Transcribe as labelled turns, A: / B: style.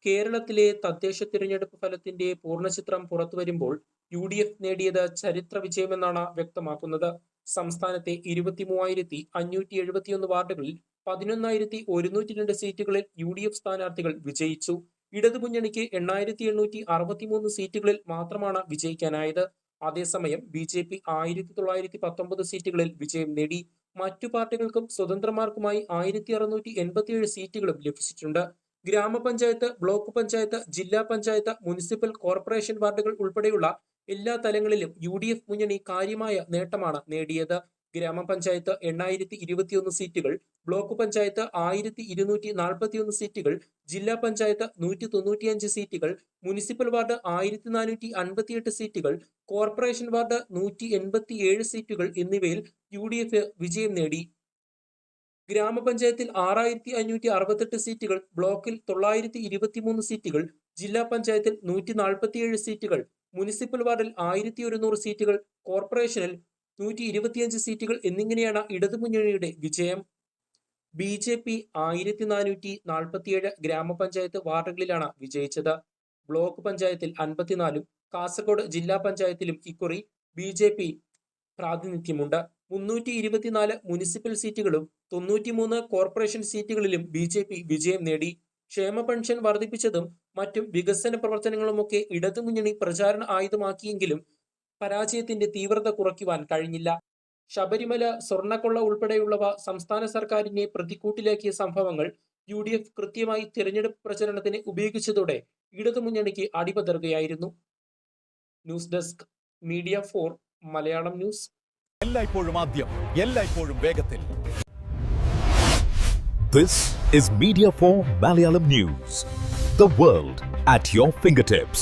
A: കേരളത്തിലെ തദ്ദേശ തിരഞ്ഞെടുപ്പ് ഫലത്തിന്റെ പൂർണ്ണചിത്രം പുറത്തുവരുമ്പോൾ UDF നേടിയത് ചരിത്ര വിജയമെന്നാണ് വ്യക്തമാക്കുന്നത്. സംസ്ഥാനത്തെ 23,571 വാർഡുകളിൽ 11,102 സീറ്റുകളിൽ UDF സ്ഥാനാർത്ഥികൾ വിജയിച്ചു. ഇടതുമുന്നണിക്ക് 8,863 സീറ്റുകളിൽ മാത്രമാണ് വിജയിക്കാനായത്. അതേസമയം BJP 1,919 സീറ്റുകളിൽ വിജയം നേടി. മറ്റു പാർട്ടികൾക്കും സ്വതന്ത്രമാർക്കുമായി 1,687 സീറ്റുകളും ലഭിച്ചിട്ടുണ്ട്. ഗ്രാമപഞ്ചായത്ത്, ബ്ലോക്ക് പഞ്ചായത്ത്, ജില്ലാ പഞ്ചായത്ത്, മുനിസിപ്പൽ കോർപ്പറേഷൻ വാർഡുകൾ ഉൾപ്പെടെയുള്ള എല്ലാ തലങ്ങളിലും UDF മുന്നണി കാര്യമായ നേട്ടമാണ് നേടിയത്. ഗ്രാമപഞ്ചായത്ത് 8,021 സീറ്റുകൾ, ബ്ലോക്ക് പഞ്ചായത്ത് 1,241 സീറ്റുകൾ, ജില്ലാ പഞ്ചായത്ത് 195 സീറ്റുകൾ, മുനിസിപ്പൽ വാർഡ് 1,458 സീറ്റുകൾ, കോർപ്പറേഷൻ വാർഡ് 187 സീറ്റുകൾ എന്നിവയിൽ UDF വിജയം നേടി. ഗ്രാമപഞ്ചായത്തിൽ 6,568 സീറ്റുകൾ, ബ്ലോക്കിൽ 923 സീറ്റുകൾ, ജില്ലാ പഞ്ചായത്തിൽ 147 സീറ്റുകൾ, മുനിസിപ്പൽ വാർഡിൽ 1,100 സീറ്റുകൾ, കോർപ്പറേഷനിൽ 125 സീറ്റുകൾ എന്നിങ്ങനെയാണ് ഇടതുമുന്നണിയുടെ വിജയം. BJP 1,447 ഗ്രാമപഞ്ചായത്ത് വാർഡുകളിലാണ് വിജയിച്ചത്. ബ്ലോക്ക് പഞ്ചായത്തിൽ 54 കാസർഗോഡ് ജില്ലാ പഞ്ചായത്തിലും ഇക്കുറി BJP പ്രാതിനിധ്യമുണ്ട്. 324 മുനിസിപ്പൽ സീറ്റുകളും 93 കോർപ്പറേഷൻ സീറ്റുകളിലും BJP വിജയം നേടി. ക്ഷേമ പെൻഷൻ വർദ്ധിപ്പിച്ചതും മറ്റും വികസന പ്രവർത്തനങ്ങളുമൊക്കെ ഇടതുമുന്നണി പ്രചാരണ ആയുധമാക്കിയെങ്കിലും പരാജയത്തിന്റെ തീവ്രത കുറയ്ക്കുവാൻ കഴിഞ്ഞില്ല. ശബരിമല, സ്വർണ്ണക്കൊള്ള ഉൾപ്പെടെയുള്ളവ സംസ്ഥാന സർക്കാരിനെ പ്രതിക്കൂട്ടിലാക്കിയ സംഭവങ്ങൾ UDF കൃത്യമായി തിരഞ്ഞെടുപ്പ് പ്രചരണത്തിന് ഉപയോഗിച്ചതോടെ ഇടതുമുന്നണിക്ക് അടിപതറുകയായിരുന്നു. News desk, Media4 Malayalam news.
B: എല്ലായ്പ്പോഴും ആദ്യം, എല്ലായ്പ്പോഴും വേഗത്തിൽ.
C: This is Media4 Malayalam News. The world at your fingertips.